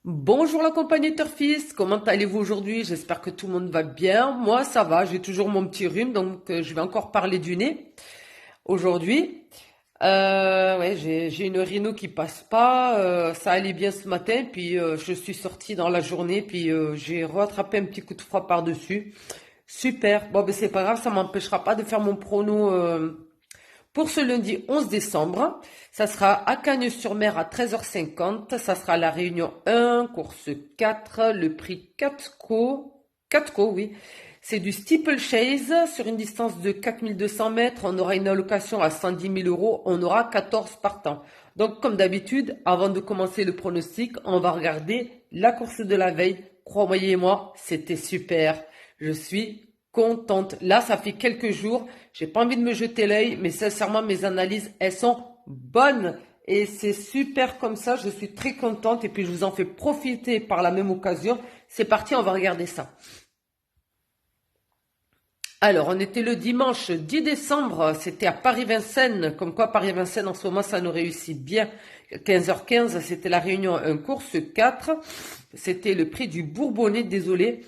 Bonjour la compagnie Turfis, comment allez-vous aujourd'hui? J'espère que tout le monde va bien. Moi, ça va, j'ai toujours mon petit rhume, donc je vais encore parler du nez aujourd'hui. Ouais, j'ai une rhino qui passe pas, ça allait bien ce matin, puis je suis sortie dans la journée, puis j'ai rattrapé un petit coup de froid par-dessus. Super, bon ben c'est pas grave, ça m'empêchera pas de faire mon prono pour ce lundi 11 décembre. Ça sera à Cagnes-sur-Mer à 13h50. Ça sera la réunion 1, course 4, le prix 4 co. 4 co, oui. C'est du steeplechase sur une distance de 4200 mètres. On aura une allocation à 110 000 euros. On aura 14 partants. Donc, comme d'habitude, avant de commencer le pronostic, on va regarder la course de la veille. Croyez-moi, c'était super. Je suis contente. Là, ça fait quelques jours. J'ai pas envie de me jeter l'œil, mais sincèrement, mes analyses, elles sont bonnes. Et c'est super comme ça. Je suis très contente. Et puis, je vous en fais profiter par la même occasion. C'est parti, on va regarder ça. Alors, on était le dimanche 10 décembre. C'était à Paris-Vincennes. Comme quoi, Paris-Vincennes, en ce moment, ça nous réussit bien. 15h15, c'était la réunion 1, course 4. C'était le prix du Bourbonnais, désolé.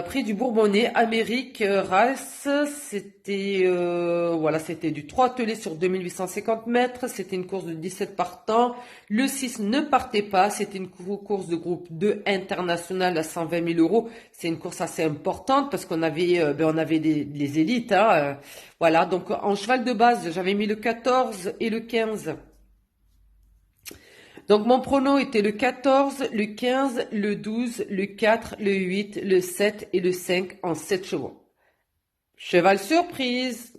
Prix du Bourbonnais, Amérique, Race, c'était voilà, c'était du 3 attelés sur 2850 mètres, c'était une course de 17 partants. Le 6 ne partait pas, c'était une course de groupe 2 internationale à 120 000 euros. C'est une course assez importante parce qu'on avait, on avait les élites, hein, voilà, donc en cheval de base, j'avais mis le 14 et le 15. Donc mon prono était le 14, le 15, le 12, le 4, le 8, le 7 et le 5 en 7 chevaux. Cheval surprise.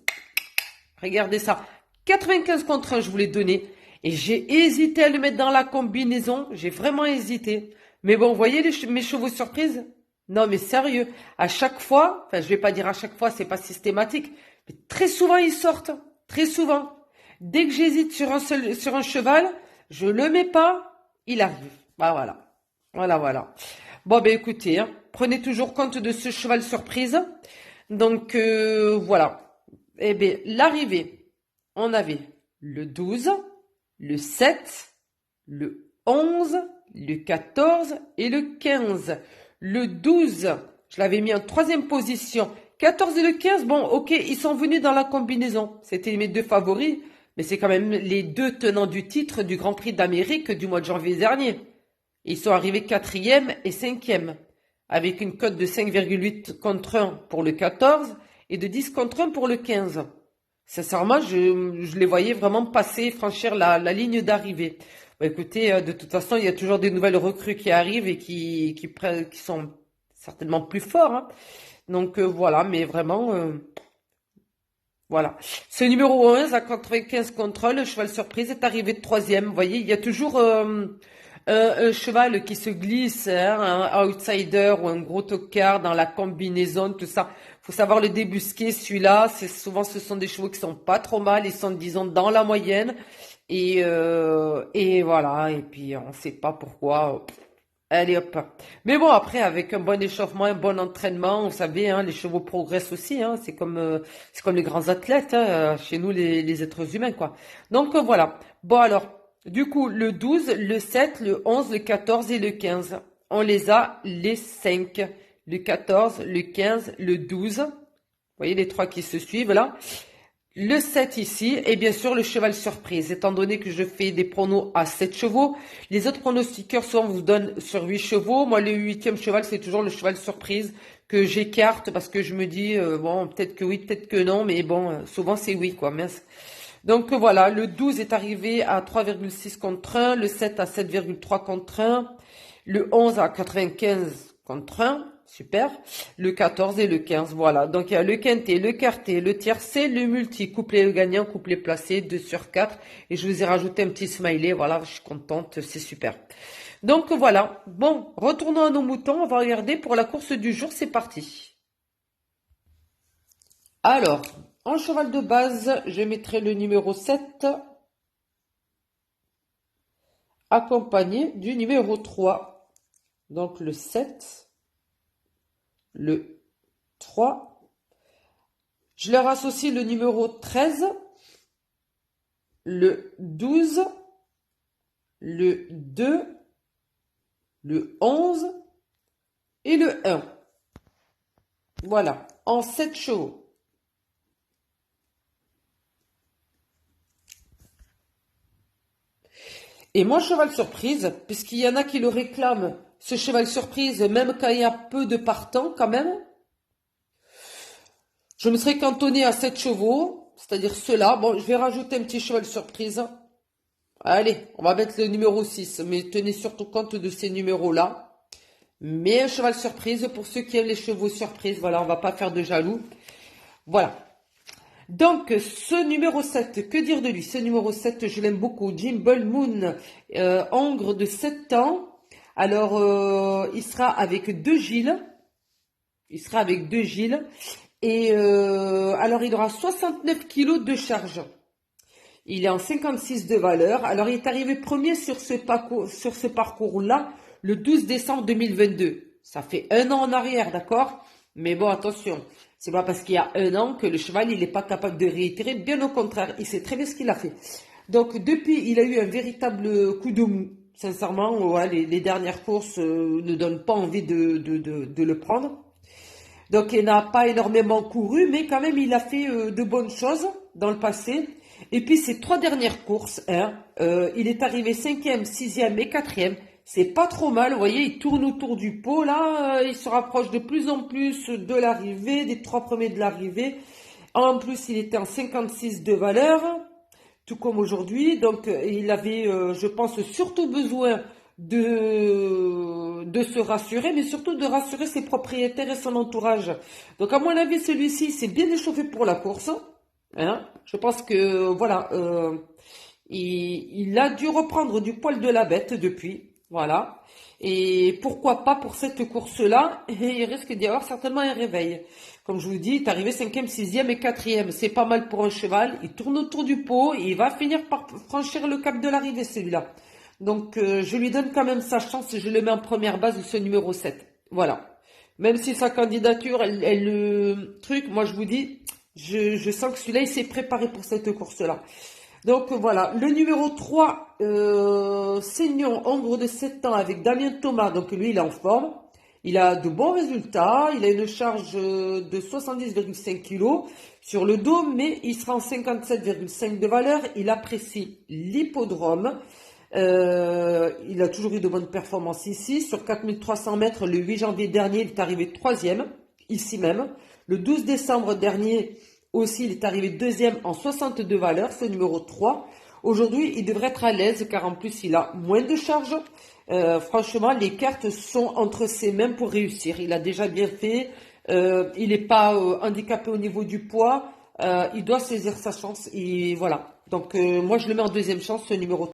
Regardez ça. 95 contre 1, je vous l'ai donné. Et j'ai hésité à le mettre dans la combinaison. J'ai vraiment hésité. Mais bon, vous voyez mes chevaux surprises? Non, mais sérieux. À chaque fois, enfin, je vais pas dire à chaque fois, c'est pas systématique. Mais très souvent, ils sortent. Très souvent. Dès que j'hésite sur un cheval, je le mets pas, il arrive. Bah voilà. Voilà, voilà. Bon, ben écoutez, hein, prenez toujours compte de ce cheval surprise. Donc, voilà. Eh bien, l'arrivée, on avait le 12, le 7, le 11, le 14 et le 15. Le 12, je l'avais mis en troisième position. 14 et le 15, bon, ok, ils sont venus dans la combinaison. C'était mes deux favoris, mais c'est quand même les deux tenants du titre du Grand Prix d'Amérique du mois de janvier dernier. Ils sont arrivés quatrième et cinquième, avec une cote de 5,8 contre 1 pour le 14 et de 10 contre 1 pour le 15. Sincèrement, je les voyais vraiment passer, franchir la ligne d'arrivée. Bah, écoutez, de toute façon, il y a toujours des nouvelles recrues qui arrivent et qui sont certainement plus forts, hein. Donc voilà, mais vraiment, voilà. Ce numéro 11 à 95 contre 1, le cheval surprise est arrivé de troisième. Vous voyez, il y a toujours un cheval qui se glisse, hein, un outsider ou un gros tocard dans la combinaison, tout ça. Faut savoir le débusquer, celui-là. C'est souvent, ce sont des chevaux qui sont pas trop mal. Ils sont, disons, dans la moyenne. Et voilà. Et puis, on sait pas pourquoi. Allez hop. Mais bon, après, avec un bon échauffement, un bon entraînement, vous savez, hein, les chevaux progressent aussi, hein, c'est comme les grands athlètes, hein, chez nous, les êtres humains, quoi. Donc, voilà. Bon, alors, du coup, le 12, le 7, le 11, le 14 et le 15. On les a, les 5. Le 14, le 15, le 12. Vous voyez les trois qui se suivent, là. Le 7 ici, et bien sûr le cheval surprise, étant donné que je fais des pronos à 7 chevaux. Les autres pronostiqueurs souvent vous donnent sur 8 chevaux. Moi, le huitième cheval, c'est toujours le cheval surprise que j'écarte parce que je me dis, bon, peut-être que oui, peut-être que non, mais bon, souvent c'est oui, quoi, mince. Donc voilà, le 12 est arrivé à 3,6 contre 1, le 7 à 7,3 contre 1, le 11 à 95 contre 1, super, le 14 et le 15, voilà. Donc il y a le quintet, le quartet, le tiercé, le multi, couplet gagnant, couplet placé, 2 sur 4, et je vous ai rajouté un petit smiley, voilà, je suis contente, c'est super. Donc voilà, bon, retournons à nos moutons, on va regarder pour la course du jour, c'est parti. Alors, en cheval de base, je mettrai le numéro 7, accompagné du numéro 3. Donc le 7, le 3. Je leur associe le numéro 13, le 12, le 2 le 11 et le 1. Voilà, en 7 chevaux. Et mon cheval surprise, puisqu'il y en a qui le réclament, ce cheval surprise, même quand il y a peu de partants quand même, je me serais cantonné à 7 chevaux, c'est-à-dire ceux-là. Bon, je vais rajouter un petit cheval surprise. Allez, on va mettre le numéro 6, mais tenez surtout compte de ces numéros-là. Mais un cheval surprise pour ceux qui aiment les chevaux surprises. Voilà, on va pas faire de jaloux. Voilà. Donc, ce numéro 7, que dire de lui? Ce numéro 7, je l'aime beaucoup. Jimble Moon, hongre de 7 ans. Alors, il sera avec 2 Gilles. Il sera avec 2 Gilles. Et alors, il aura 69 kilos de charge. Il est en 56 de valeur. Alors, il est arrivé premier sur ce parcours-là le 12 décembre 2022. Ça fait 1 an en arrière, d'accord? Mais bon, attention. C'est pas parce qu'il y a 1 an que le cheval, il n'est pas capable de réitérer. Bien au contraire, il sait très bien ce qu'il a fait. Donc, depuis, il a eu un véritable coup de mou. Sincèrement, ouais, les dernières courses ne donnent pas envie de le prendre. Donc, il n'a pas énormément couru, mais quand même, il a fait de bonnes choses dans le passé. Et puis, ces 3 dernières courses, hein, il est arrivé 5e, 6e et 4e. C'est pas trop mal, vous voyez, il tourne autour du pot, là, il se rapproche de plus en plus de l'arrivée, des 3 premiers de l'arrivée. En plus, il était en 56 de valeur, tout comme aujourd'hui. Donc, il avait, je pense, surtout besoin de se rassurer, mais surtout de rassurer ses propriétaires et son entourage. Donc, à mon avis, celui-ci s'est bien échauffé pour la course. Hein. Je pense que, voilà, il a dû reprendre du poil de la bête depuis. Voilà. Et pourquoi pas pour cette course-là, il risque d'y avoir certainement un réveil. Comme je vous dis, il est arrivé 5e, 6e et 4e. C'est pas mal pour un cheval. Il tourne autour du pot et il va finir par franchir le cap de l'arrivée, celui-là. Donc, je lui donne quand même sa chance et je le mets en première base de ce numéro 7. Voilà. Même si sa candidature, le truc, moi je vous dis, je sens que celui-là, il s'est préparé pour cette course-là. Donc voilà, le numéro 3, Seignon, hongre de 7 ans avec Damien Thomas. Donc lui, il est en forme. Il a de bons résultats. Il a une charge de 70,5 kg sur le dos, mais il sera en 57,5 de valeur. Il apprécie l'hippodrome. Il a toujours eu de bonnes performances ici. Sur 4300 mètres, le 8 janvier dernier, il est arrivé 3e, ici même. Le 12 décembre dernier, aussi, il est arrivé 2e en 62 valeurs, ce numéro 3. Aujourd'hui, il devrait être à l'aise car en plus, il a moins de charge. Franchement, les cartes sont entre ses mains pour réussir. Il a déjà bien fait. Il n'est pas handicapé au niveau du poids. Il doit saisir sa chance. Et voilà. Donc, moi, je le mets en 2e chance, ce numéro 3.